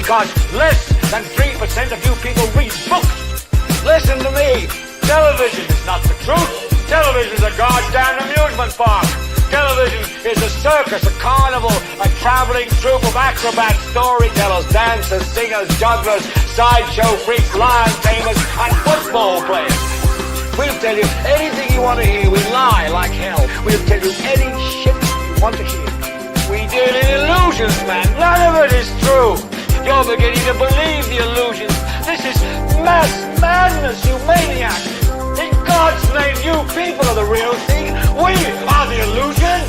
because less than 3% of you people read books. Listen to me. Television is not the truth. Television is a goddamn amusement park. Television is a circus, a carnival, a traveling troupe of acrobats, storytellers, dancers, singers, jugglers, sideshow freaks, lion tamers, and football players. We'll tell you anything you want to hear. We lie like hell. We'll tell you any shit you want to hear. We deal in illusions, man. None of it is true. You're beginning to believe the illusions. This is mass madness, you maniac. In God's name, you people are the real thing. We are the illusion.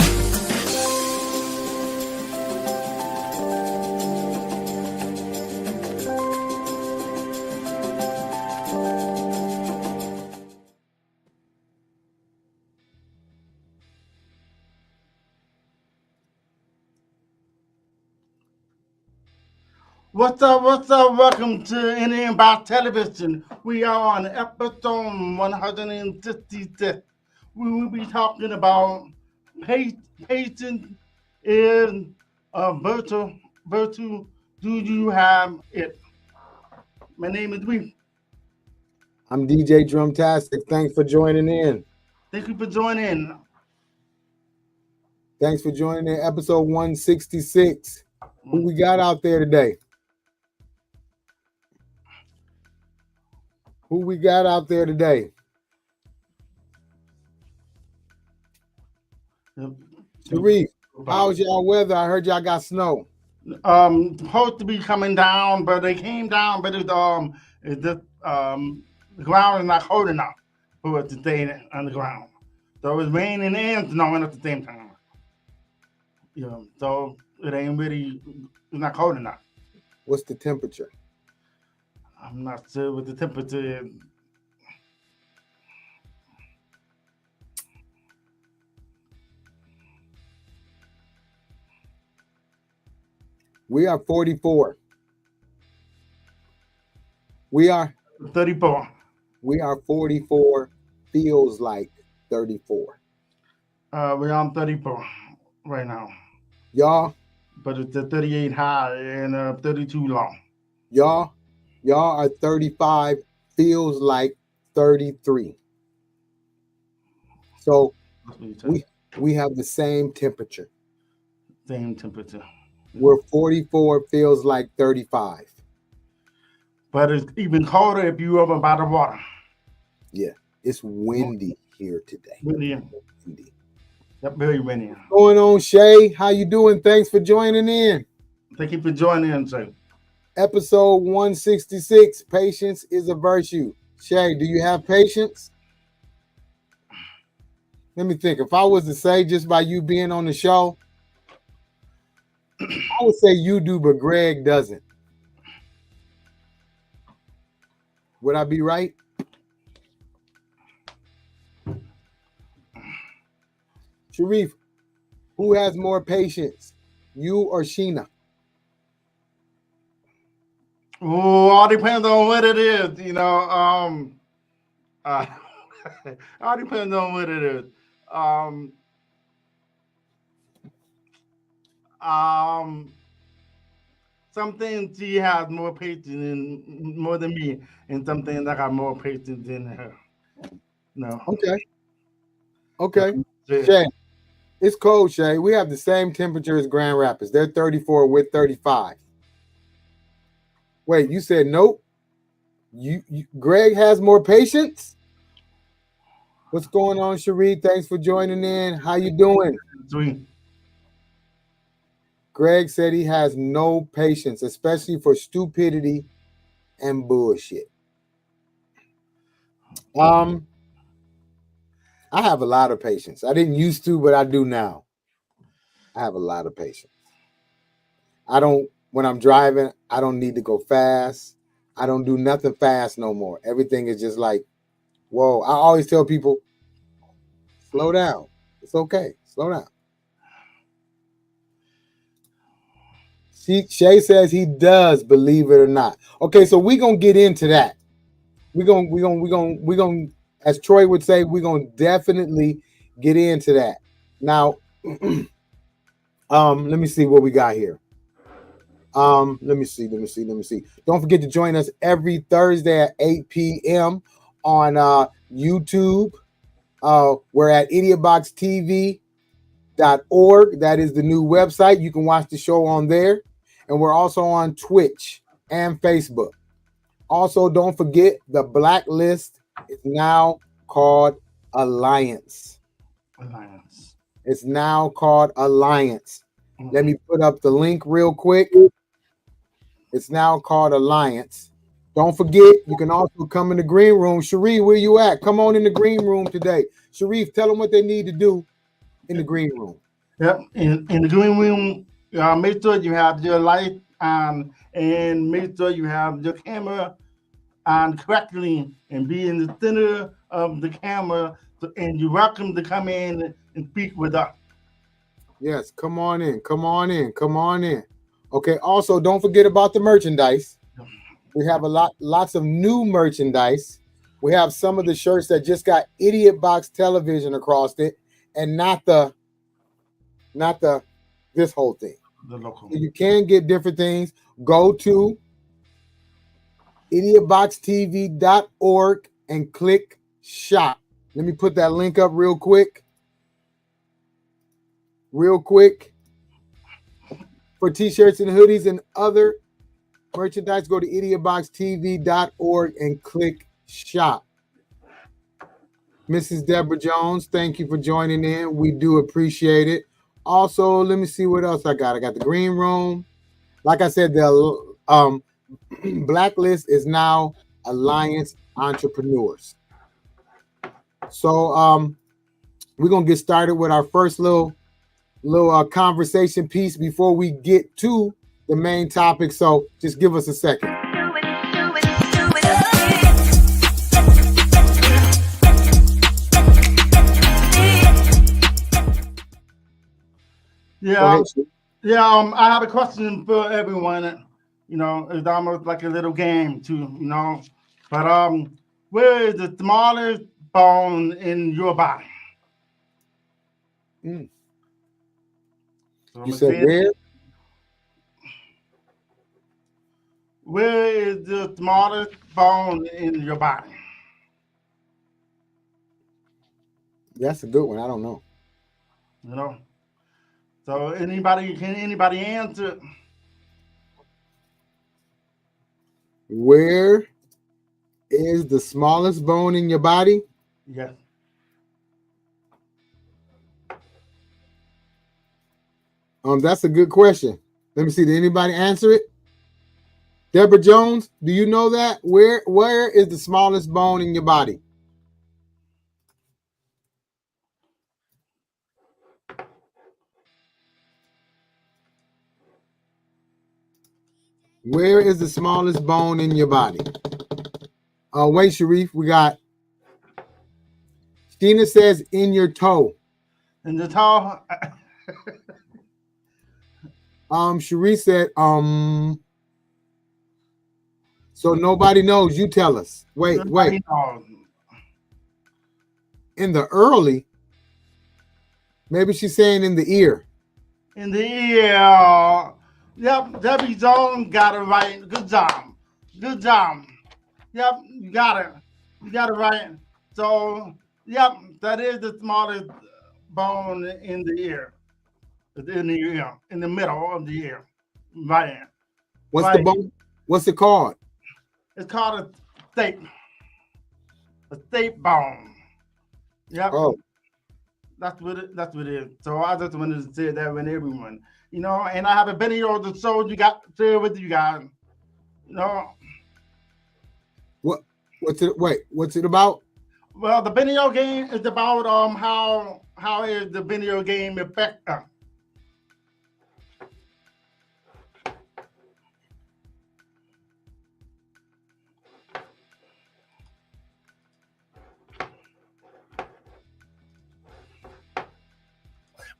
What's up? Welcome to Indian by Television. We are on episode 156. We will be talking about patience in virtue. Do you have it? My name is Reef. I'm DJ Drumtastic. Thanks for joining in. Thank you for joining. Thanks for joining in episode 166. Who we got out there today? Who we got out there today? Sharif, how's y'all weather? I heard y'all got snow. Supposed to be coming down, but they came down, but it's just the ground is not cold enough for it to stay on the ground. So it's raining and snowing at the same time. So it ain't really, it's not cold enough. What's the temperature? I'm not sure what the temperature is. We are 44. We are 34. We are 44. Feels like 34. We're on 34 right now. Y'all? But it's a 38 high and 32 low. Y'all are 35, feels like 33. So we have the same temperature. Same temperature. We're 44, feels like 35. But it's even colder if you're over by the water. Yeah, it's windy here today. Windy. Yep, very windy. What's going on, Shay? How you doing? Thanks for joining in. Thank you for joining in, Shay. Episode 166, patience is a virtue. Shay, do you have patience? Let me think. If I was to say just by you being on the show, I would say you do, but Greg doesn't. Would I be right? Sharif, who has more patience, you or Sheena? Oh, all depends on what it is, all depends on what it is. Some things she has more patience more than me, and some things I got more patience than her. No. Okay. Shay, it's cold, Shay. We have the same temperature as Grand Rapids. They're 34 with 35. Wait, you said nope? You Greg has more patience? What's going on, Sharif? Thanks for joining in. How you doing? Sweet. Greg said he has no patience, especially for stupidity and bullshit. I have a lot of patience. I didn't used to, but I do now. I have a lot of patience. When I'm driving, I don't need to go fast. I don't do nothing fast no more. Everything is just like, whoa. I always tell people, slow down. It's okay. Slow down. Shay says he does, believe it or not. Okay, so we're gonna get into that. We're gonna, as Troy would say, we're gonna definitely get into that. Now, let me see what we got here. Let me see. Don't forget to join us every Thursday at 8 p.m. on YouTube. We're at idiotboxtv.org. That is the new website. You can watch the show on there. And we're also on Twitch and Facebook. Also, don't forget the Blacklist is now called Alliance. It's now called Alliance. Let me put up the link real quick. It's now called Alliance. Don't forget, you can also come in the green room. Sharif, where you at? Come on in the green room today. Sharif, tell them what they need to do in the green room. Yep, in the green room, make sure you have your light on and make sure you have your camera on correctly and be in the center of the camera. And you're welcome to come in and speak with us. Yes, come on in. Okay, also don't forget about the merchandise. We have lots of new merchandise. We have some of the shirts that just got Idiotbox Television across it, and not the this whole thing. The local. You can get different things. Go to idiotboxtv.org and click shop. Let me put that link up real quick. For t-shirts and hoodies and other merchandise, go to idiotboxtv.org and click shop. Mrs. Deborah Jones, thank you for joining in. We do appreciate it. Also, let me see what else I got. I got the green room. Like I said, the Blacklist is now Alliance Entrepreneurs. So we're gonna get started with our first little conversation piece before we get to the main topic. So just give us a second. Yeah, I have a question for everyone. It's almost like a little game too. But where is the smallest bone in your body? So you said where? Where is the smallest bone in your body? That's a good one. I don't know. So can anybody answer? Where is the smallest bone in your body? Yes. That's a good question. Let me see. Did anybody answer it? Deborah Jones, do you know that? Where is the smallest bone in your body? Where is the smallest bone in your body? Wait, Sharif, we got Sheena says in your toe. In the toe? Sharif said, so nobody knows. You tell us. Wait. In the early? Maybe she's saying in the ear. In the ear. Yep, Debbie Jones got it right. Good job. Yep, you got it. You got it right. So, yep, that is the smallest bone in the ear. In the ear, in the middle of the ear. Right. What's the bone? What's it called? It's called a stake. A stake bone. Yep. Oh. That's what it is. So I just wanted to say that with everyone. And I have a video to show you share with you guys. What's it about? Well, the video game is about how is the video game affect us.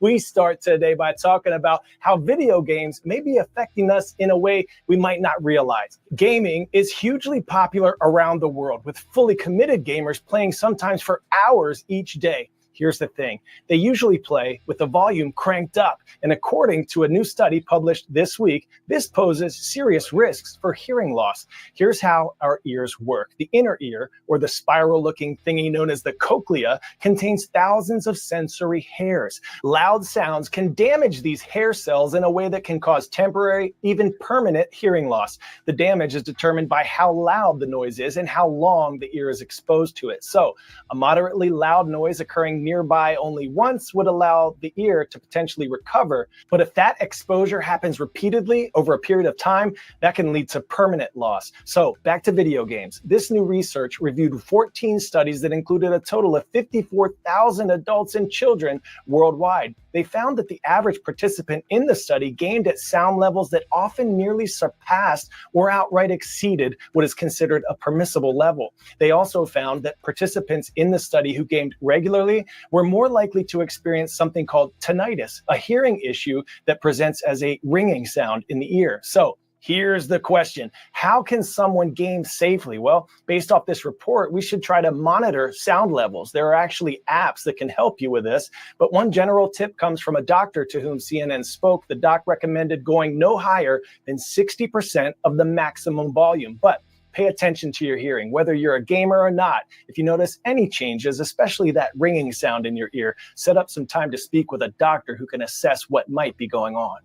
We start today by talking about how video games may be affecting us in a way we might not realize. Gaming is hugely popular around the world, with fully committed gamers playing sometimes for hours each day. Here's the thing. They usually play with the volume cranked up. And according to a new study published this week, this poses serious risks for hearing loss. Here's how our ears work. The inner ear, or the spiral-looking thingy known as the cochlea, contains thousands of sensory hairs. Loud sounds can damage these hair cells in a way that can cause temporary, even permanent hearing loss. The damage is determined by how loud the noise is and how long the ear is exposed to it. So, a moderately loud noise occurring nearby only once would allow the ear to potentially recover. But if that exposure happens repeatedly over a period of time, that can lead to permanent loss. So, back to video games. This new research reviewed 14 studies that included a total of 54,000 adults and children worldwide. They found that the average participant in the study gamed at sound levels that often nearly surpassed or outright exceeded what is considered a permissible level. They also found that participants in the study who gamed regularly were more likely to experience something called tinnitus, a hearing issue that presents as a ringing sound in the ear. So, here's the question. How can someone game safely? Well, based off this report, we should try to monitor sound levels. There are actually apps that can help you with this. But one general tip comes from a doctor to whom CNN spoke. The doc recommended going no higher than 60% of the maximum volume. But pay attention to your hearing, whether you're a gamer or not. If you notice any changes, especially that ringing sound in your ear, set up some time to speak with a doctor who can assess what might be going on.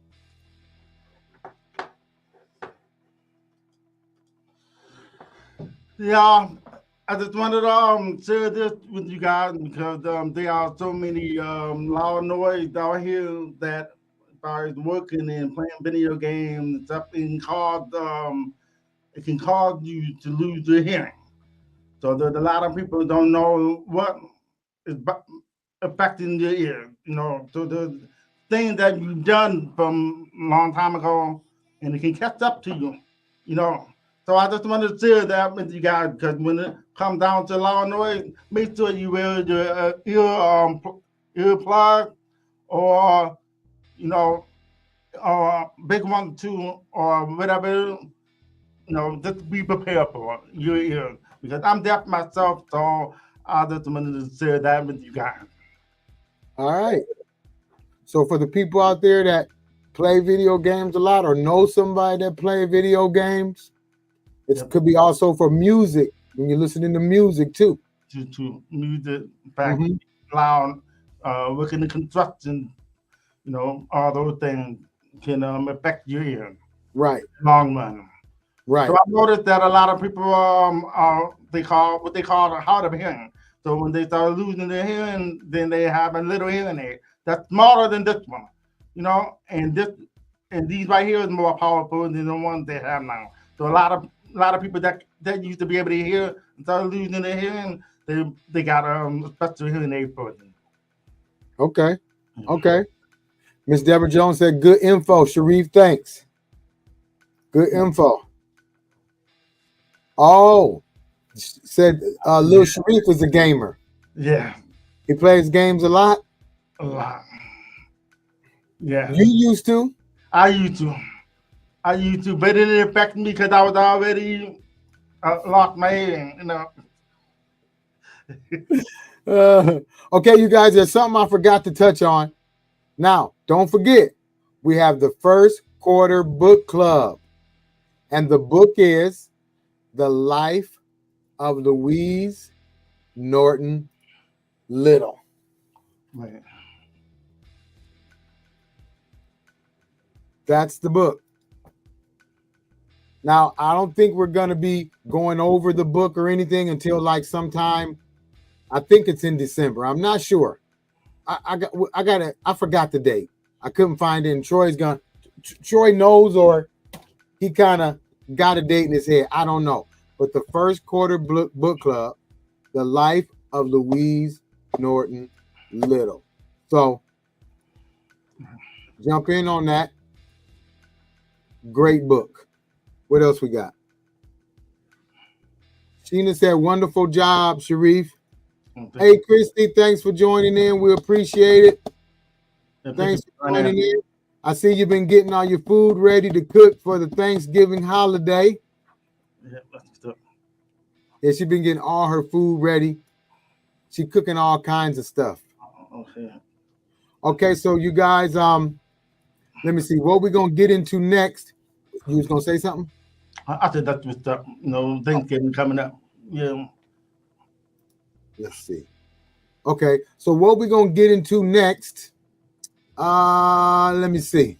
Yeah, I just wanted to share this with you guys because there are so many loud noise out here that if I was working and playing video games and stuff, it can cause you to lose your hearing. So there's a lot of people don't know what is affecting your ear. You know, so the things that you've done from a long time ago, and it can catch up to you. You know. So I just wanted to share that with you guys because when it comes down to loud noise, make sure you wear your ear plug or big one too or whatever. Just be prepared for your ears because I'm deaf myself, so I just wanted to share that with you guys. All right. So for the people out there that play video games a lot or know somebody that play video games, it could be also for music when you're listening to music too. To music, in fact, loud, working in construction, all those things can affect your ear. Right. Long run. Right. So I noticed that a lot of people they call hard of hearing. So when they start losing their hearing, then they have a little hearing aid that's smaller than this one, and these right here is more powerful than the ones they have now. So a lot of people that used to be able to hear and start losing their hearing, they got a special hearing aid for them. Okay. Okay. Miss Deborah Jones said, good info. Sharif, thanks. Good info. Oh, said Lil Sharif is a gamer. Yeah. He plays games a lot? A lot. Yeah. You used to? I used to, but it didn't affect me because I was already lost my hearing, Okay, you guys, there's something I forgot to touch on. Now, don't forget, we have the first quarter book club. And the book is The Life of Louise Norton Little. Right. That's the book. Now, I don't think we're going to be going over the book or anything until like sometime. I think it's in December. I'm not sure. I forgot the date. I couldn't find it. And Troy knows, or he kind of got a date in his head. I don't know. But the first quarter book club, The Life of Louise Norton Little. So jump in on that. Great book. What else we got? Sheena said, wonderful job, Sharif. Hey, Christy, thanks for joining in. We appreciate it. Thanks for joining in. I see you've been getting all your food ready to cook for the Thanksgiving holiday. Yeah, she's been getting all her food ready. She's cooking all kinds of stuff. Okay. Okay, so you guys, let me see what we're gonna get into next. You was gonna say something? I think that was the Thanksgiving coming up. Yeah. Let's see. Okay, so what we're gonna get into next? Let me see.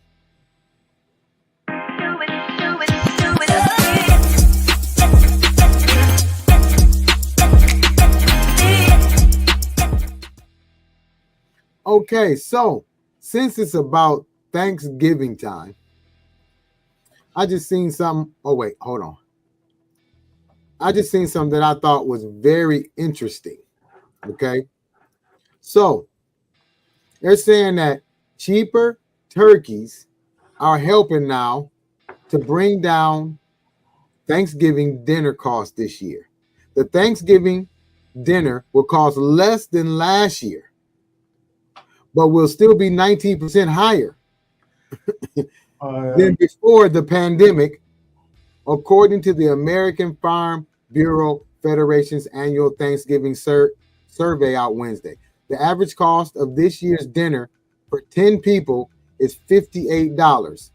Okay, so since it's about Thanksgiving time, I just seen something. Oh, wait, hold on. I just seen something that I thought was very interesting. Okay. So they're saying that cheaper turkeys are helping now to bring down Thanksgiving dinner costs this year. The Thanksgiving dinner will cost less than last year, but will still be 19% higher than before the pandemic, according to the American Farm Bureau Federation's annual Thanksgiving survey out Wednesday. The average cost of this year's dinner for 10 people is $58,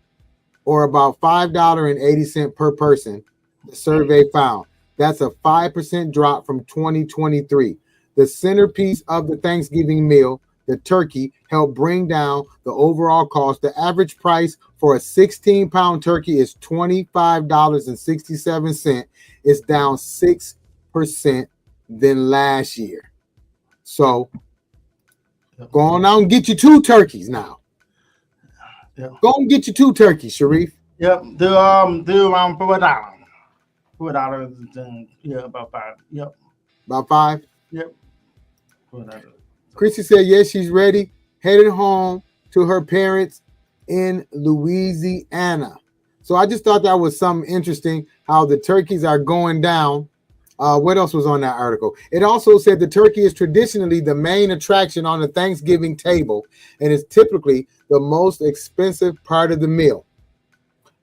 or about $5.80 per person, the survey found. That's a 5% drop from 2023. The centerpiece of the Thanksgiving meal, the turkey, helped bring down the overall cost. The average price for a 16-pound turkey is $25.67. It's down 6% than last year. So go on out and get you 2 turkeys now. Yeah. Go and get you 2 turkeys, Sharif. Yep. Do around $4. $4. Yeah, about 5. Yep. About 5. Yep. $4. Chrissy said yes, she's ready. Headed home to her parents in Louisiana. So I just thought that was something interesting, how the turkeys are going down. What else was on that article? It also said the turkey is traditionally the main attraction on the Thanksgiving table and is typically the most expensive part of the meal.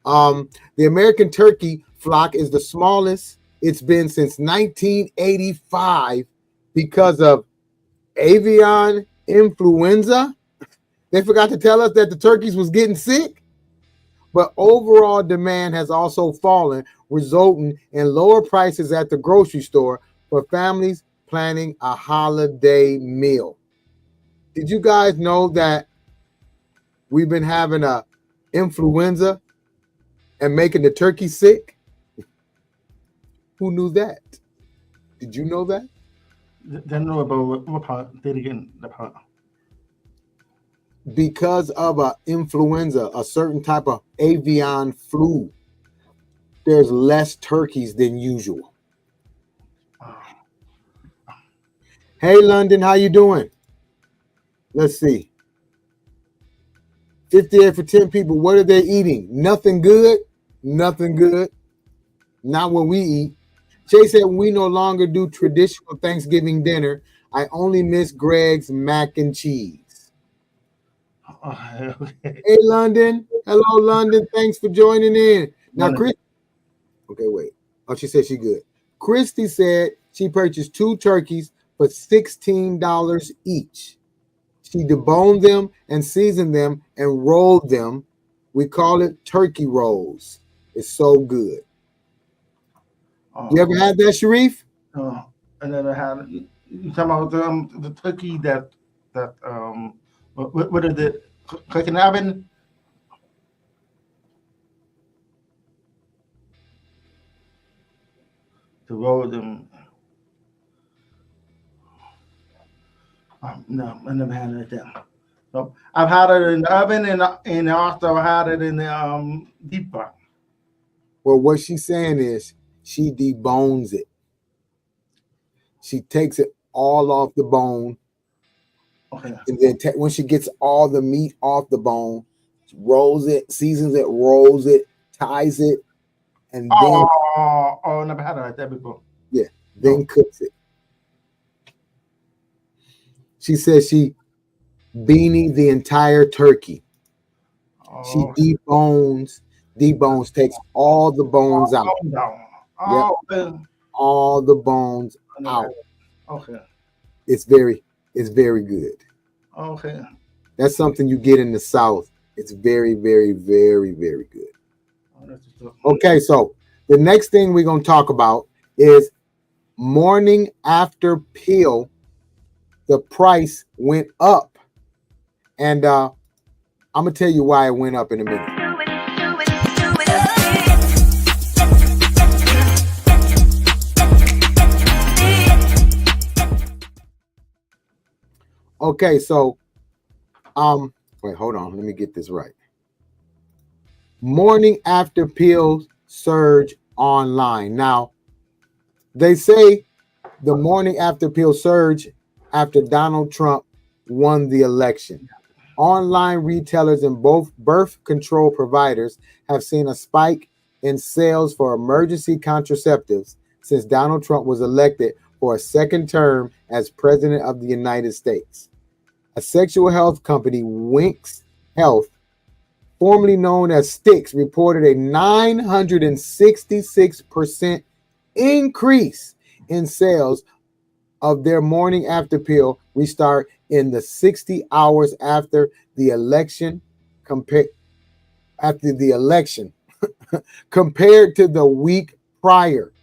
The American turkey flock is the smallest it's been since 1985 because of avian influenza. They forgot to tell us that the turkeys was getting sick. But overall demand has also fallen, resulting in lower prices at the grocery store for families planning a holiday meal. Did you guys know that we've been having a influenza and making the turkey sick? Who knew that? Did you know that? Then know about what part? Did again the part. Because of a influenza, a certain type of avian flu, there's less turkeys than usual. Hey, London, how you doing? Let's see. 58 for 10 people. What are they eating? Nothing good? Nothing good. Not what we eat. Jay said, we no longer do traditional Thanksgiving dinner. I only miss Greg's mac and cheese. Okay. Hey, London. Hello, London. Thanks for joining in. Now, Chris. Okay, wait. Oh, she said she good. Christy said she purchased 2 turkeys for $16 each. She deboned them and seasoned them and rolled them. We call it turkey rolls. It's so good. You ever had that, Sharif? And then I had you talking about the turkey that what is it? Cooking oven? To roll them. No, I never had it like that. So I've had it in the oven and also had it in the deep fry. Well, what she's saying is she debones it. She takes it all off the bone. Okay. And then when she gets all the meat off the bone, rolls it, seasons it, rolls it, ties it, and then I never had it like that before. Yeah, then cooks it. She says she beanie the entire turkey. She debones, takes all the bones out. All the bones out. Okay. It's very good. Okay. That's something you get in the South. It's very, very, very, very good. Oh, that's what's up. Okay, so the next thing we're going to talk about is morning after pill. The price went up. And I'm going to tell you why it went up in a minute. Okay, so wait, hold on. Let me get this right. Morning after pill surge online. Now, they say the morning after pill surge after Donald Trump won the election. Online retailers and both birth control providers have seen a spike in sales for emergency contraceptives since Donald Trump was elected for a second term as president of the United States. A sexual health company, Winx Health, formerly known as Sticks, reported a 966% increase in sales of their morning after pill restart in the 60 hours after the election compared to the week prior.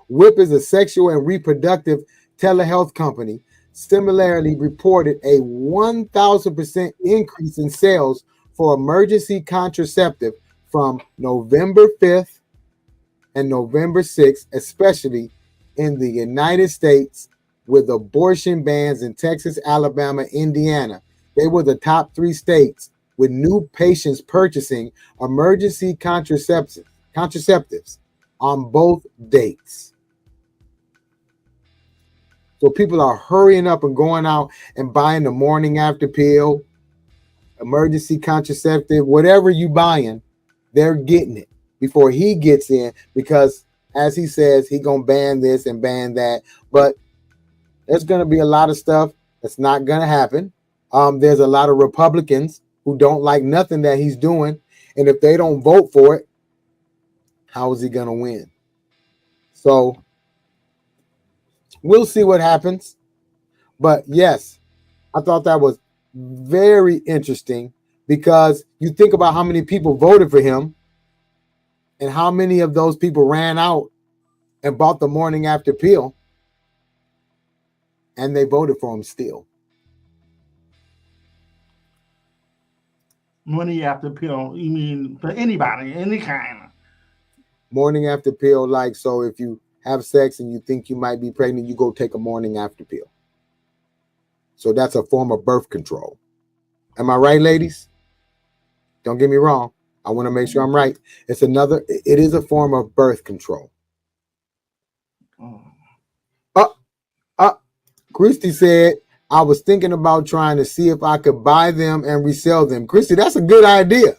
WHIP is a sexual and reproductive telehealth company. Similarly reported a 1,000% increase in sales for emergency contraceptive from November 5th and November 6th, especially in the United States with abortion bans in Texas, Alabama, Indiana. They were the top 3 states with new patients purchasing emergency contraceptives on both dates. So people are hurrying up and going out and buying the morning after pill, emergency contraceptive, whatever you buying, they're getting it before he gets in, because as he says, he gonna ban this and ban that. But there's gonna be a lot of stuff that's not gonna happen. There's a lot of Republicans who don't like nothing that he's doing, and if they don't vote for it, how is he gonna win? So we'll see what happens. But yes, I thought that was very interesting, because you think about how many people voted for him and how many of those people ran out and bought the morning after pill, and they voted for him still. Money after pill. You mean for anybody, any kind? Morning after pill, like, so if you have sex and you think you might be pregnant, you go take a morning after pill. So that's a form of birth control. Am I right, ladies? Don't get me wrong. I want to make sure I'm right. It is a form of birth control. Christy said, I was thinking about trying to see if I could buy them and resell them. Christy, that's a good idea.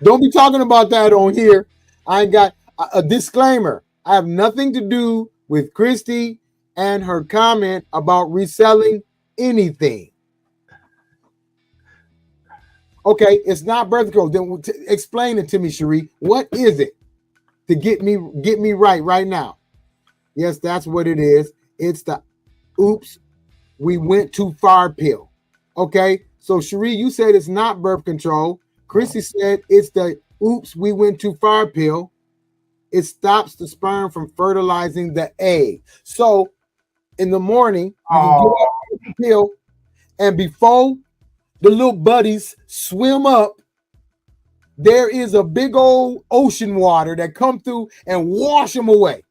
Don't be talking about that on here. I ain't got a disclaimer. I have nothing to do with Christy and her comment about reselling anything. Okay, it's not birth control. Then explain it to me, Cherie. What is it? To get me right now. Yes, that's what it is. It's the oops, we went too far pill. Okay, so Cherie, you said it's not birth control. Chrissy said it's the oops, we went too far pill. It stops the sperm from fertilizing the egg. So in the morning, you can get up the pill, and before the little buddies swim up, there is a big old ocean water that come through and wash them away.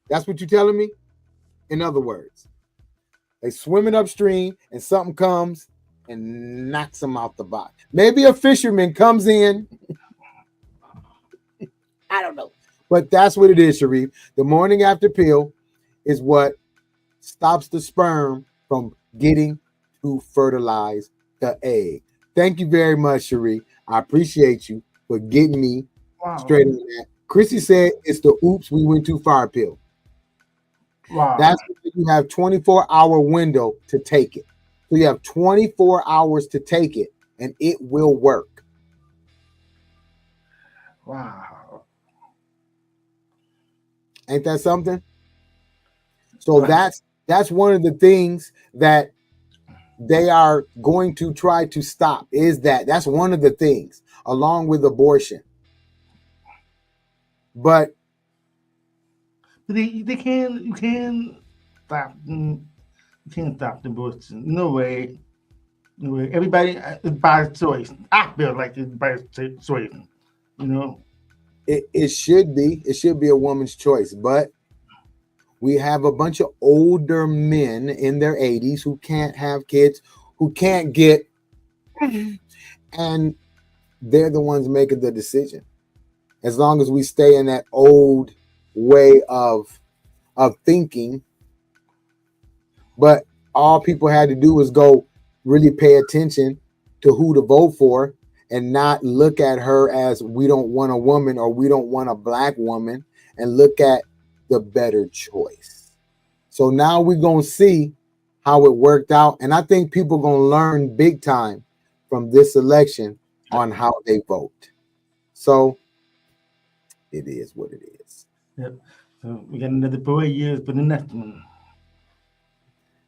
That's what you're telling me? In other words, they swimming upstream and something comes and knocks them out the bottom. Maybe a fisherman comes in. I don't know. But that's what it is, Sharif. The morning after pill is what stops the sperm from getting to fertilize the egg. Thank you very much, Sharif. I appreciate you for getting me straight on that. Chrissy said it's the oops, we went too far pill. Wow. That's when you have 24-hour window to take it. So you have 24 hours to take it, and it will work. Wow. Ain't that something? So that's That's one of the things that they are going to try to stop. That's one of the things, along with abortion. But they can't. You can't stop. You can't stop the abortion. No way. No way. Everybody is by choice. I feel like it's by choice. You know. it should be. It should be a woman's choice. But we have a bunch of older men in their 80s who can't have kids, who can't get, and they're the ones making the decision. As long as we stay in that old way of thinking, but all people had to do was go really pay attention to who to vote for and not look at her as we don't want a woman or we don't want a black woman, and look at the better choice. So now we're going to see how it worked out. And I think people are going to learn big time from this election on how they vote. So it is what it is. Yep. So we got another 4 years for the next one.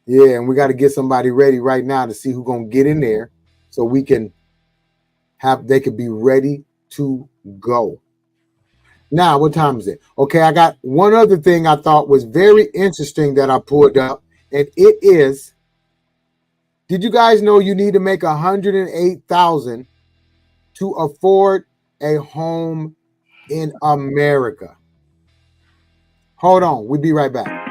Yeah, and we got to get somebody ready right now to see who's going to get in there so we can they could be ready to go. Now, what time is it? Okay, I got one other thing I thought was very interesting that I pulled up, and it is, did you guys know you need to make $108,000 to afford a home in America? Hold on, we'll be right back.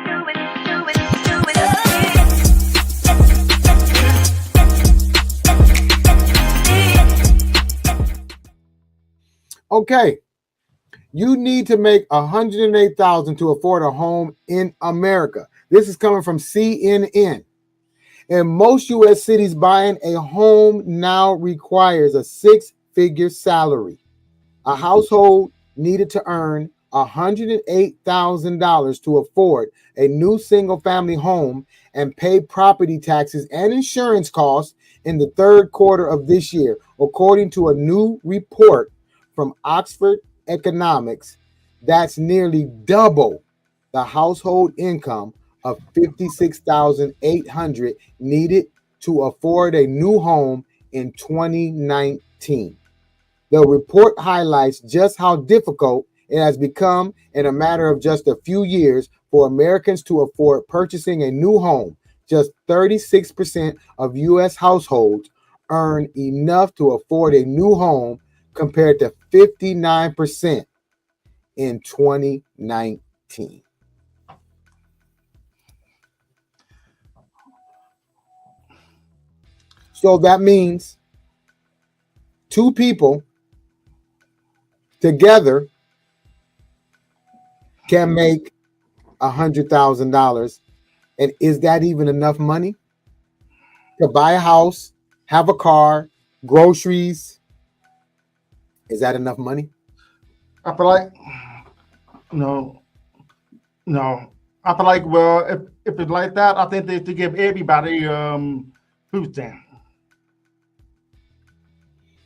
Okay, you need to make $108,000 to afford a home in America. This is coming from CNN. In most U.S. cities, buying a home now requires a six-figure salary. A household needed to earn $108,000 to afford a new single-family home and pay property taxes and insurance costs in the third quarter of this year, according to a new report from Oxford Economics. That's nearly double the household income of $56,800 needed to afford a new home in 2019. The report highlights just how difficult it has become in a matter of just a few years for Americans to afford purchasing a new home. Just 36% of U.S. households earn enough to afford a new home, compared to 59% in 2019. So that means two people together can make $100,000. And is that even enough money to buy a house, have a car, groceries? Is that enough money? I feel like no. I feel like, well, if it's like that, I think they should give everybody food stamp.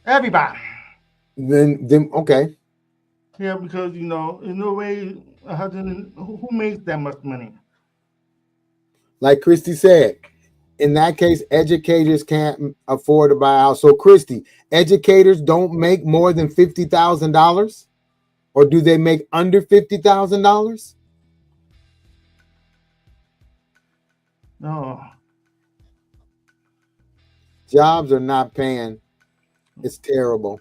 Everybody. Then okay. Yeah, because in no way who makes that much money. Like Christy said, in that case, educators can't afford to buy a house. So, Christy, educators don't make more than $50,000, or do they make under $50,000? No, Jobs are not paying. It's terrible.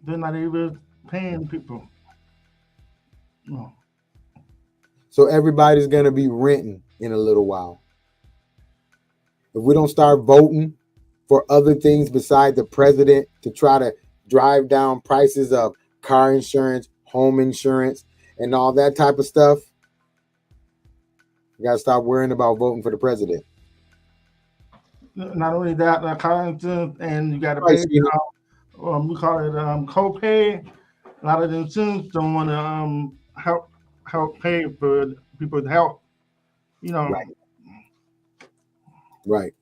they're not even paying people. No. So everybody's going to be renting in a little while. If we don't start voting for other things besides the president to try to drive down prices of car insurance, home insurance, and all that type of stuff, you got to stop worrying about voting for the president. Not only that, car insurance, and you got to Right, pay. Sheena. We call it copay. A lot of the insurance don't want to help pay for people's health. Right. Right.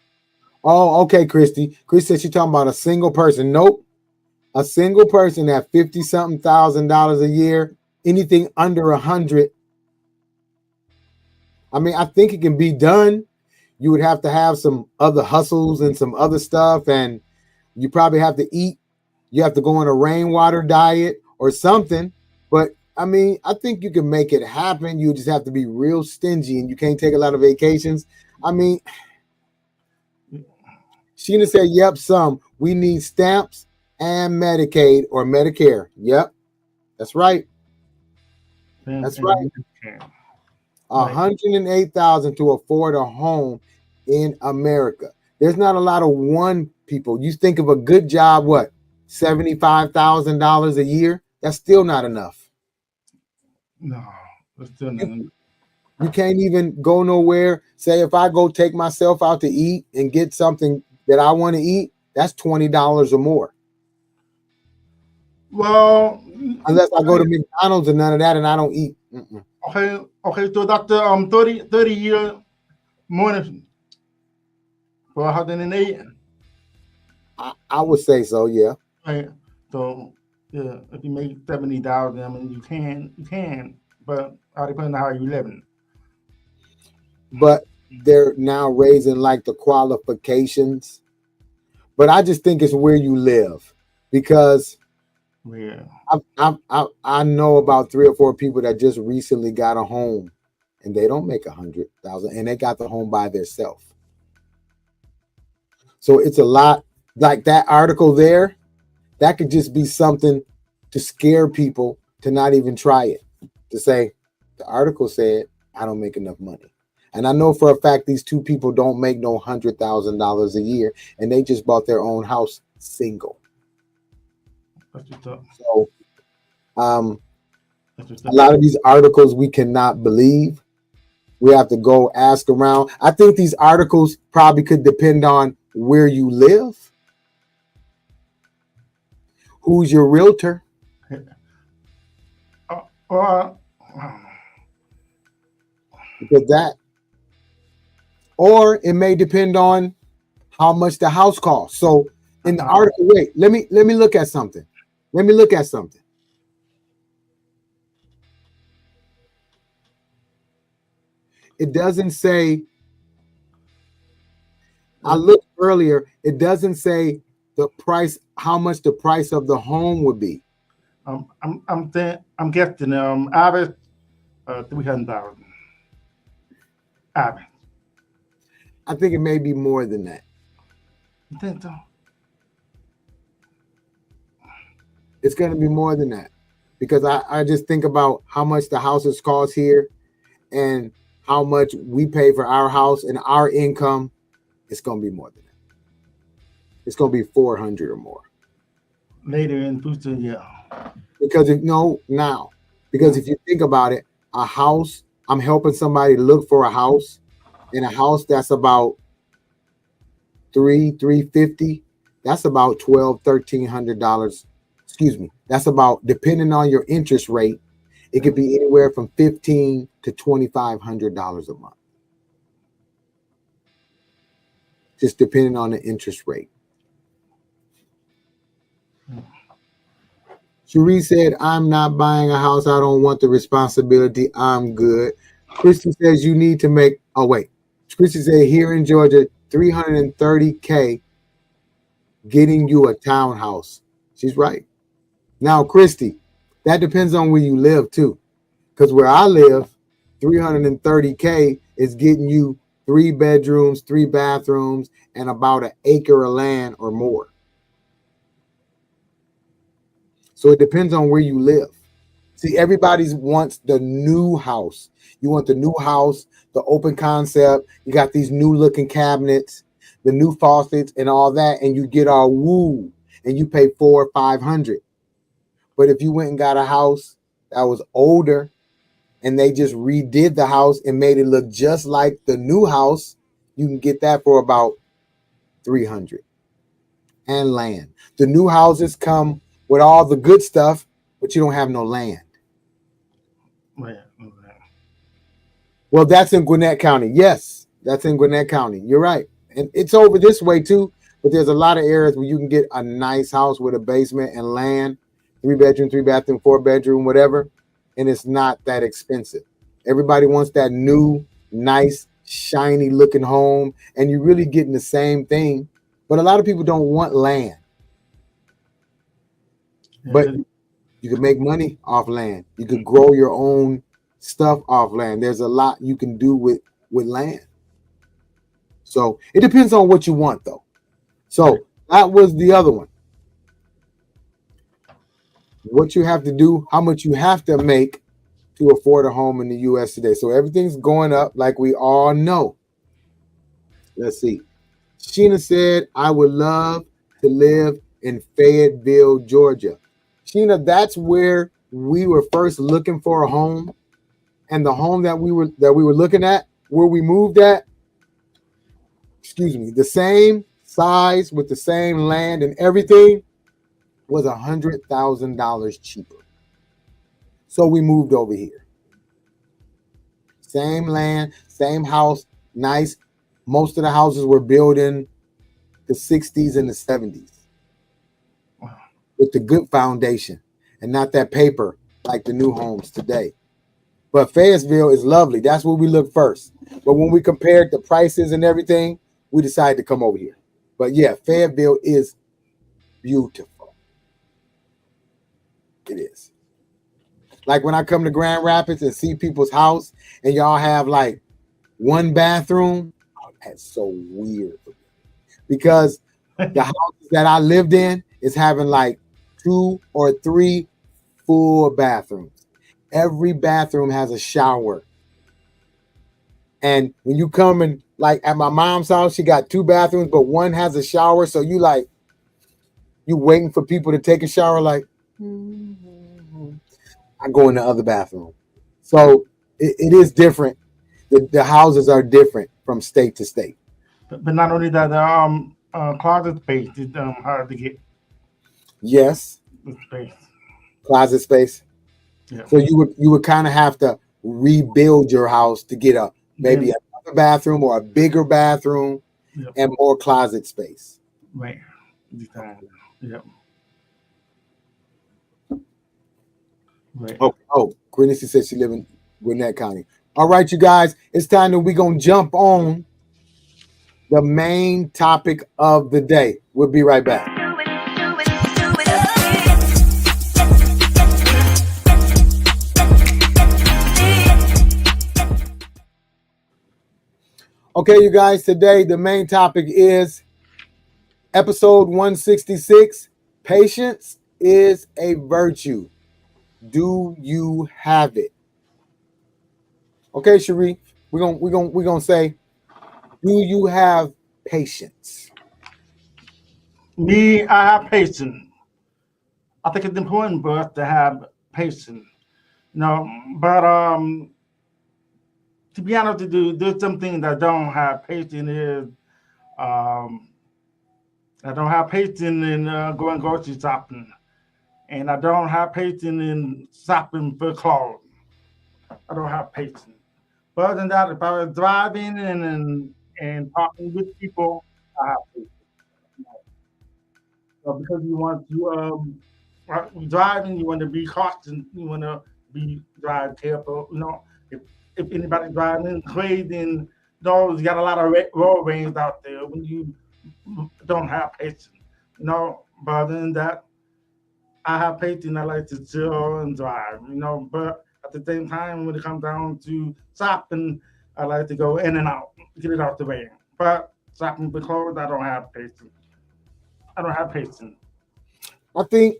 Oh, okay, Christy. Christy said she's talking about a single person. Nope. A single person at $50-something thousand a year, anything under 100. I mean, I think it can be done. you would have to have some other hustles and some other stuff, and you probably have to eat. You have to go on a rainwater diet or something. But I mean, I think you can make it happen. You just have to be real stingy, and you can't take a lot of vacations. I mean, Sheena said, yep, some. We need stamps and Medicaid or Medicare. Yep, that's right. That's right. 108,000 to afford a home in America. There's not a lot of one people. You think of a good job, what, $75,000 a year? That's still not enough. No, that's still not enough. You can't even go nowhere. Say if I go take myself out to eat and get something that I want to eat, that's $20 or more. Well, unless I go to McDonald's and none of that, and I don't eat. Okay. So that's the 30-year morning for 108. I would say so, yeah. Right. So yeah, if you make 70,000, I mean, you can, but all depends on how you living. But they're now raising like the qualifications. But I just think it's where you live, because yeah, I know about 3 or 4 people that just recently got a home, and they don't make 100,000, and they got the home by themselves. So it's a lot. Like that article there, that could just be something to scare people to not even try it. To say, the article said I don't make enough money. And I know for a fact these 2 people don't make no $100,000 a year, and they just bought their own house single. So a lot of these articles we cannot believe. We have to go ask around. I think these articles probably could depend on where you live. Who's your realtor? Because that, or it may depend on how much the house costs. So in the article, wait, let me look at something. Let me look at something. It doesn't say, I looked earlier, it doesn't say the price, how much the price of the home would be. I'm guessing average 300,000. Average. I think it may be more than that. You think so? It's going to be more than that, because I just think about how much the houses cost here and how much we pay for our house and our income. It's going to be more than that. It's going to be 400 or more. Later in future, yeah. Because if you think about it, a house, I'm helping somebody look for a house, and a house that's about $350, that's about $1,200-$1,300. Excuse me. That's about, depending on your interest rate, it could be anywhere from $1,500 to $2,500 a month. Just depending on the interest rate. Cherie said, I'm not buying a house. I don't want the responsibility. I'm good. Christy says you need to make, oh wait. Christy said here in Georgia, $330K getting you a townhouse. She's right. Now, Christy, that depends on where you live too. Because where I live, $330K is getting you 3 bedrooms, 3 bathrooms, and about an acre of land or more. So it depends on where you live. See, everybody wants the new house. You want the new house, the open concept. You got these new looking cabinets, the new faucets and all that, and you get all woo, and you pay $400 or $500. But if you went and got a house that was older and they just redid the house and made it look just like the new house, you can get that for about $300. And land. The new houses come with all the good stuff, but you don't have no land. Well, that's in Gwinnett County. Yes, that's in Gwinnett County. You're right. And it's over this way too, but there's a lot of areas where you can get a nice house with a basement and land, 3 bedroom, 3 bathroom, 4 bedroom, whatever. And it's not that expensive. Everybody wants that new, nice shiny looking home, and you're really getting the same thing. But a lot of people don't want land. But you can make money off land. You can grow your own stuff off land. There's a lot you can do with land. So it depends on what you want, though. So that was the other one. What you have to do, how much you have to make to afford a home in the U.S. today. So everything's going up, like we all know. Let's see. Sheena said, I would love to live in Fayetteville, Georgia. Sheena, that's where we were first looking for a home. And the home that we were looking at, where we moved at, the same size with the same land and everything, was $100,000 cheaper. So we moved over here. Same land, same house, nice. Most of the houses were built in the 60s and the 70s. Wow. With the good foundation and not that paper like the new homes today. But Fayetteville is lovely. That's where we looked first. But when we compared the prices and everything, we decided to come over here. But yeah, Fayetteville is beautiful. It is. Like when I come to Grand Rapids and see people's house and y'all have like one bathroom, that's so weird. Because the houses that I lived in is having like 2 or 3 full bathrooms. Every bathroom has a shower. And when you come in, like at my mom's house, she got 2 bathrooms, but one has a shower. So you waiting for people to take a shower, like, I go in the other bathroom. So it is different. The houses are different from state to state. But not only that, closet space is hard to get. Yes. Space. Closet space. Yeah. So you would kind of have to rebuild your house to get maybe another bathroom or a bigger bathroom and more closet space. Right. Yep. Right. Oh, Granny said she lives in Gwinnett County. All right, you guys, it's time that we're going to jump on the main topic of the day. We'll be right back. Okay, you guys, today the main topic is episode 166. Patience is a virtue. Do you have it? Okay, Cherie, we're gonna say, do you have patience? Me, I have patience. I think it's important for us to have patience. But to be honest with you, there's something that don't have patience is I don't have patience in going grocery shopping, and I don't have patience in shopping for clothes. I don't have patience. But other than that, if I was driving and talking with people, I have patience. Because you want to driving, you want to be cautious, you want to drive careful. If anybody driving crazy, and you got a lot of road rage out there when you don't have patience. But other than that, I have patience. I like to chill and drive. But at the same time, when it comes down to shopping, I like to go in and out, get it out the way. But shopping for clothes, I don't have patience. I think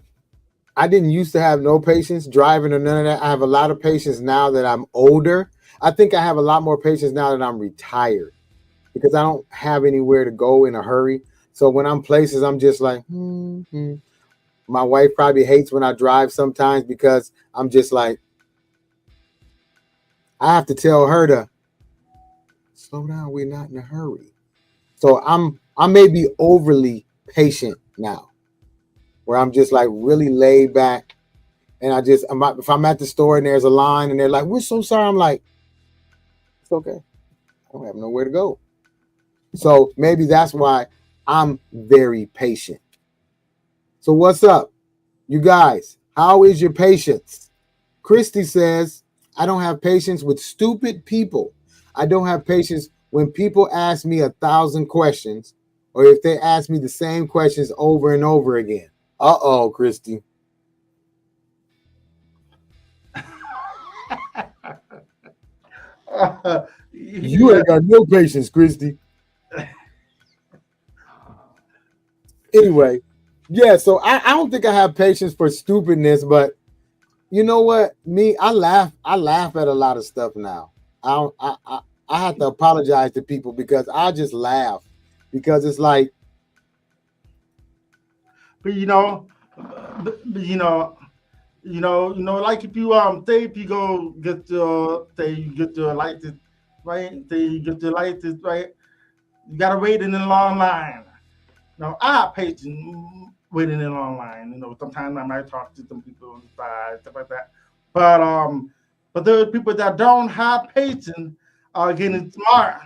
I didn't used to have no patience driving or none of that. I have a lot of patience now that I'm older. I think I have a lot more patience now that I'm retired because I don't have anywhere to go in a hurry. So when I'm places, I'm just like, My wife probably hates when I drive sometimes because I'm just like, I have to tell her to slow down. We're not in a hurry. So I may be overly patient now, where I'm just like really laid back, and if I'm at the store and there's a line and they're like, "We're so sorry," I'm like, "It's okay. I don't have nowhere to go." So maybe that's why I'm very patient. So what's up, you guys? How is your patience? Christy says, "I don't have patience with stupid people. I don't have patience when people ask me 1,000 questions, or if they ask me the same questions over and over again. Uh-oh, Christy. You ain't got no patience, Christy. Anyway, yeah, so I don't think I have patience for stupidness, but you know what? I laugh at a lot of stuff now. I have to apologize to people because I just laugh because it's like, But like if you say if you go get your say you get your license, right? Say you get your license, right? You gotta wait in a long line. Now I have patience waiting in a long line. Sometimes I might talk to some people on the side, stuff like that. But there are people that don't have patience are getting smart.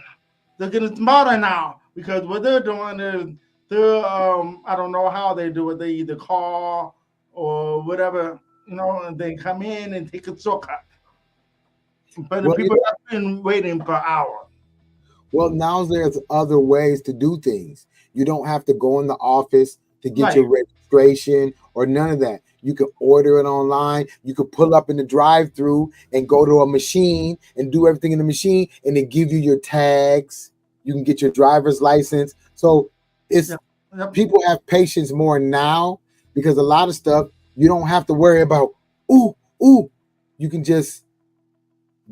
They're getting smarter now because what they're doing is they're I don't know how they do it. They either call or whatever, and they come in and take a shortcut. But the well, people have been waiting for hours. well, now there's other ways to do things. You don't have to go in the office to get Right. your registration or none of that. You can order it online. You could pull up in the drive-through and go to a machine and do everything in the machine, and they give you your tags. You can get your driver's license. So it's Yep. people have patience more now because a lot of stuff you don't have to worry about. Ooh, you can just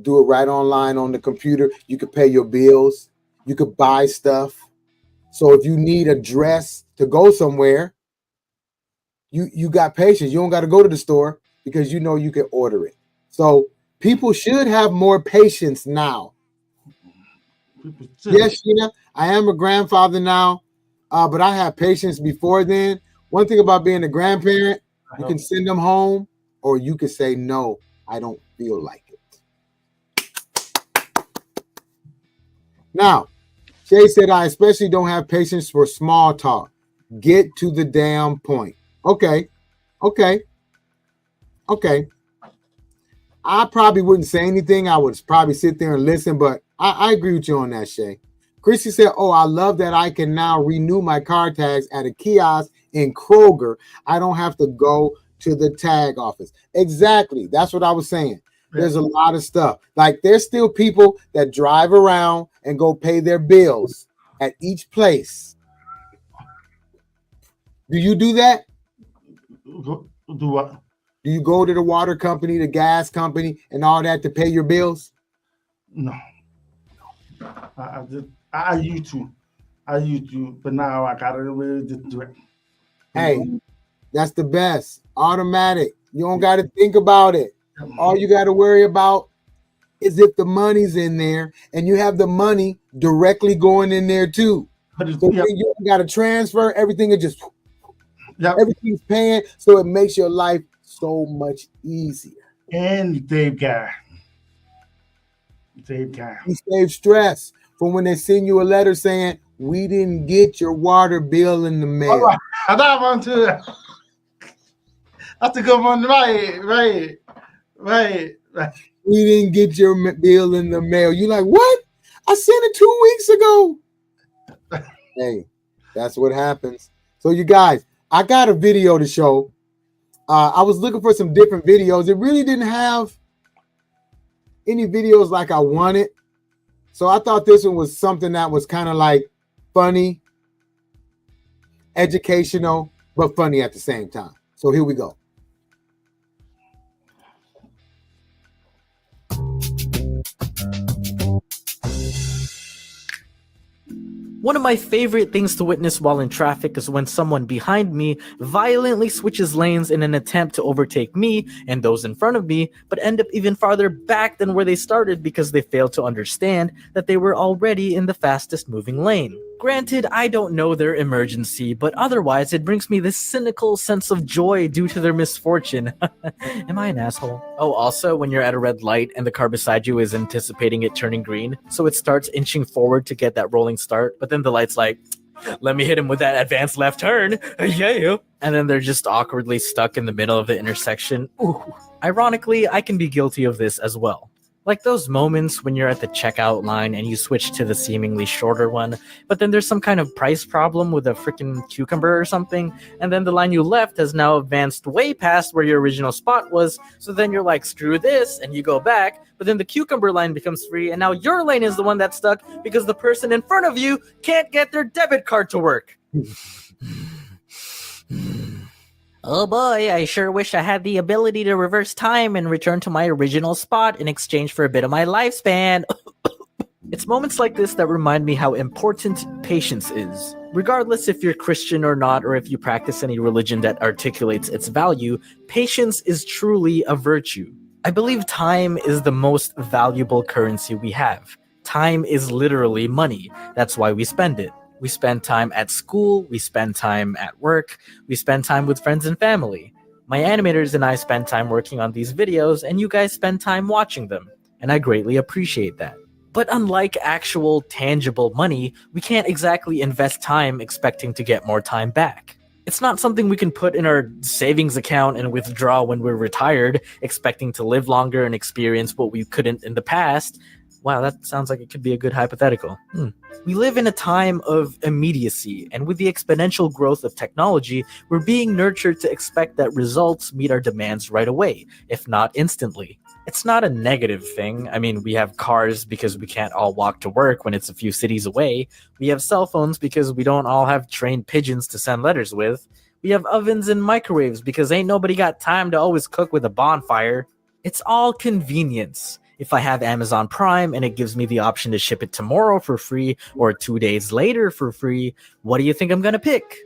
do it right online on the computer. You could pay your bills. You could buy stuff. So if you need a dress to go somewhere, you got patience. You don't got to go to the store because you know you can order it. So people should have more patience now. People should. Yes, Sheena, I am a grandfather now, but I had patience before then. One thing about being a grandparent, you can send them home, or you can say, no, I don't feel like it. Now, Shay said, I especially don't have patience for small talk. Get to the damn point. Okay. I probably wouldn't say anything. I would probably sit there and listen, but I agree with you on that, Shay. Chrissy said, oh, I love that I can now renew my car tags at a kiosk in Kroger. I don't have to go to the tag office. Exactly. That's what I was saying. There's a lot of stuff. Like there's still people that drive around and go pay their bills at each place. Do you do that? Do what? Do you go to the water company, the gas company, and all that to pay your bills? No. I used to, but now I gotta really just do it. Hey, that's the best. Automatic. You don't got to think about it. All you got to worry about is if the money's in there and you have the money directly going in there too. So you got to transfer everything and just everything's paying. So it makes your life so much easier. And you save gas. You save stress from when they send you a letter saying, we didn't get your water bill in the mail. Oh, that one too. That's a good one. Right. We didn't get your bill in the mail. You're like, what? I sent it 2 weeks ago. Hey, that's what happens. So you guys, I got a video to show. I was looking for some different videos. It really didn't have any videos like I wanted. So I thought this one was something that was kind of like funny, educational, but funny at the same time. So here we go. One of my favorite things to witness while in traffic is when someone behind me violently switches lanes in an attempt to overtake me and those in front of me, but end up even farther back than where they started because they failed to understand that they were already in the fastest moving lane. Granted, I don't know their emergency, but otherwise it brings me this cynical sense of joy due to their misfortune. Am I an asshole? Oh, also, when you're at a red light and the car beside you is anticipating it turning green, so it starts inching forward to get that rolling start, but then the light's like, let me hit him with that advanced left turn. Yeah. And then they're just awkwardly stuck in the middle of the intersection. Ooh. Ironically, I can be guilty of this as well. Like those moments when you're at the checkout line and you switch to the seemingly shorter one, but then there's some kind of price problem with a freaking cucumber or something, and then the line you left has now advanced way past where your original spot was, so then you're like, screw this, and you go back, but then the cucumber line becomes free, and now your lane is the one that's stuck because the person in front of you can't get their debit card to work. Oh boy, I sure wish I had the ability to reverse time and return to my original spot in exchange for a bit of my lifespan. It's moments like this that remind me how important patience is. Regardless if you're Christian or not, or if you practice any religion that articulates its value, patience is truly a virtue. I believe time is the most valuable currency we have. Time is literally money. That's why we spend it. We spend time at school, we spend time at work, we spend time with friends and family. My animators and I spend time working on these videos, and you guys spend time watching them, and I greatly appreciate that. But unlike actual tangible money, we can't exactly invest time expecting to get more time back. It's not something we can put in our savings account and withdraw when we're retired, expecting to live longer and experience what we couldn't in the past. Wow, that sounds like it could be a good hypothetical. We live in a time of immediacy, and with the exponential growth of technology, we're being nurtured to expect that results meet our demands right away, if not instantly. It's not a negative thing. I mean, we have cars because we can't all walk to work when it's a few cities away. We have cell phones because we don't all have trained pigeons to send letters with. We have ovens and microwaves because ain't nobody got time to always cook with a bonfire. It's all convenience. If I have Amazon Prime and it gives me the option to ship it tomorrow for free or 2 days later for free, what do you think I'm gonna pick?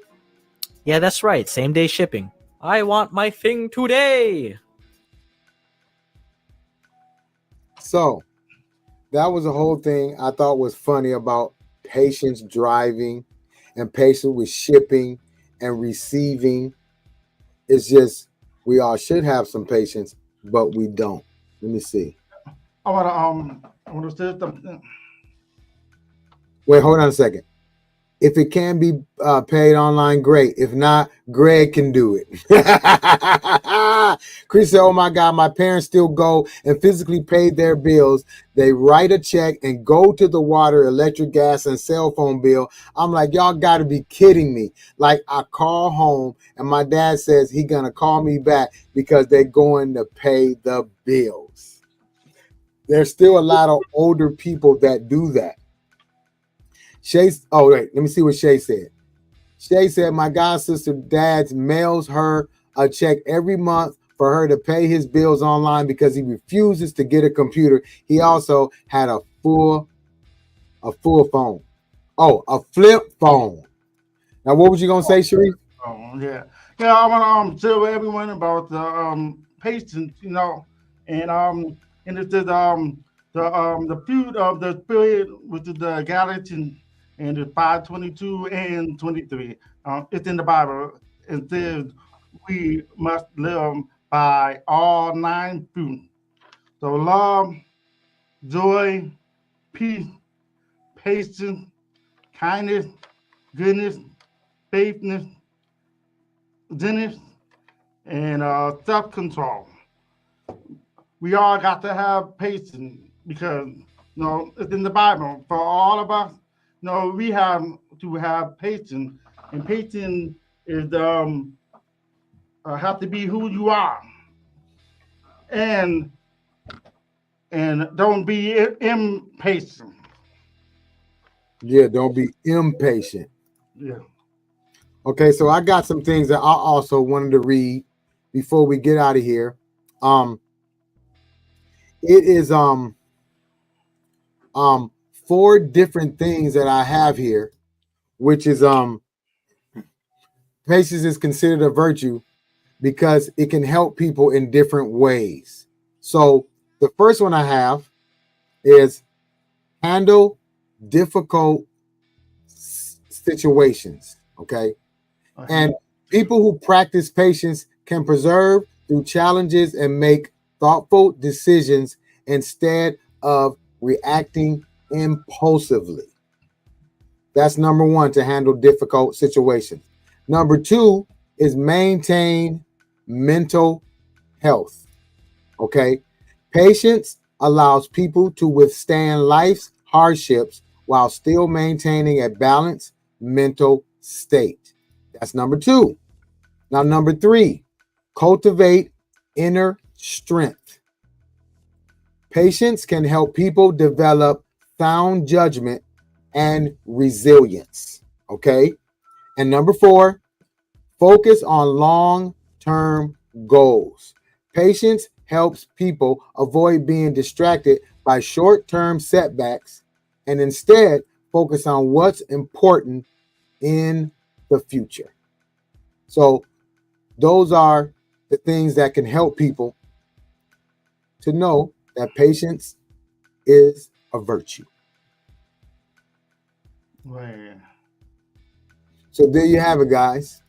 Yeah, that's right, same day shipping. I want my thing today! So that was a whole thing I thought was funny about patience driving and patience with shipping and receiving. It's just we all should have some patience, but we don't. Let me see. I wanna say something. Wait, hold on a second. If it can be paid online, great. If not, Greg can do it. Chris said, oh my God, my parents still go and physically pay their bills. They write a check and go to the water, electric, gas, and cell phone bill. I'm like, y'all got to be kidding me. Like, I call home and my dad says he going to call me back because they're going to pay the bills. There's still a lot of older people that do that. Shay, oh wait, let me see what Shay said. Shay said, my god sister dad's mails her a check every month for her to pay his bills online because he refuses to get a computer. He also had a full phone. Oh, a flip phone. Now, what was you gonna say, Sharif? Oh yeah, yeah. I want to tell everyone about the patience, you know, and it says the fruit of the spirit, which is the Galatians, and it's 5:22 and 23. It's in the Bible. It says we must live by all 9 fruits. So love, joy, peace, patience, kindness, goodness, faithfulness, gentleness, and self-control. We all got to have patience because it's in the Bible. For all of us, we have to have patience, and patience is have to be who you are, and don't be impatient. Yeah, don't be impatient. Yeah. Okay, so I got some things that I also wanted to read before we get out of here. It is 4 different things that I have here, which is patience is considered a virtue because it can help people in different ways. So the first one I have is handle difficult situations. Okay. And people who practice patience can persevere through challenges and make thoughtful decisions instead of reacting impulsively. That's number 1, to handle difficult situations. Number 2 is maintain mental health. Okay. Patience allows people to withstand life's hardships while still maintaining a balanced mental state. That's number 2. Now, number 3, cultivate inner strength. Patience can help people develop sound judgment and resilience. Okay. And number 4, focus on long-term goals. Patience helps people avoid being distracted by short-term setbacks and instead focus on what's important in the future. So those are the things that can help people to know that patience is a virtue. Right. So there you have it, guys.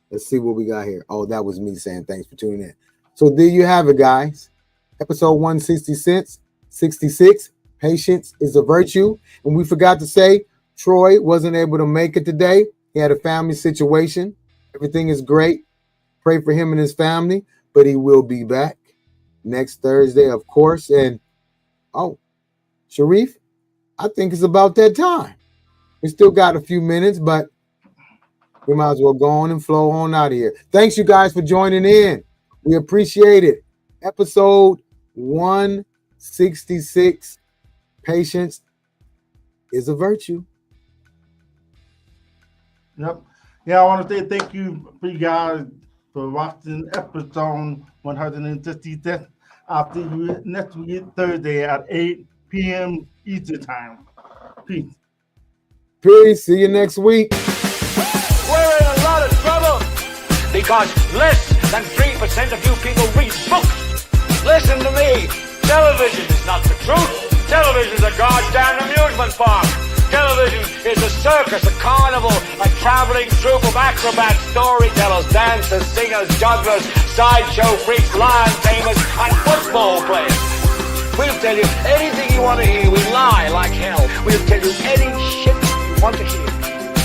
Let's see what we got here. Oh, that was me saying thanks for tuning in. So there you have it, guys. Episode 166, Patience is a Virtue. And we forgot to say, Troy wasn't able to make it today. He had a family situation. Everything is great. Pray for him and his family, but he will be back next Thursday, of course. And, oh, Sharif, I think it's about that time. We still got a few minutes, but we might as well go on and flow on out of here. Thanks, you guys, for joining in. We appreciate it. Episode 166, Patience is a Virtue. Yep. Yeah, I want to say thank you for you guys for watching episode 166. I'll see you next week, Thursday at 8 p.m. Eastern Time. Peace. Peace. See you next week. We're in a lot of trouble because less than 3% of you people read books. Listen to me. Television is not the truth. Television is a goddamn amusement park. Television is a circus, a carnival, a traveling troupe of acrobats, storytellers, dancers, singers, jugglers, sideshow freaks, lion tamers, and football players. We'll tell you anything you want to hear. We lie like hell. We'll tell you any shit you want to hear.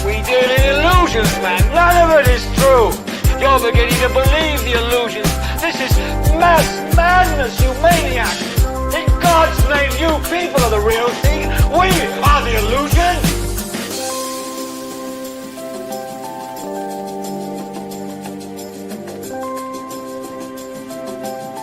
We deal in illusions, man. None of it is true. You're beginning to believe the illusions. This is mass madness, you maniacs. In God's name, you people are the real thing. We are the illusion.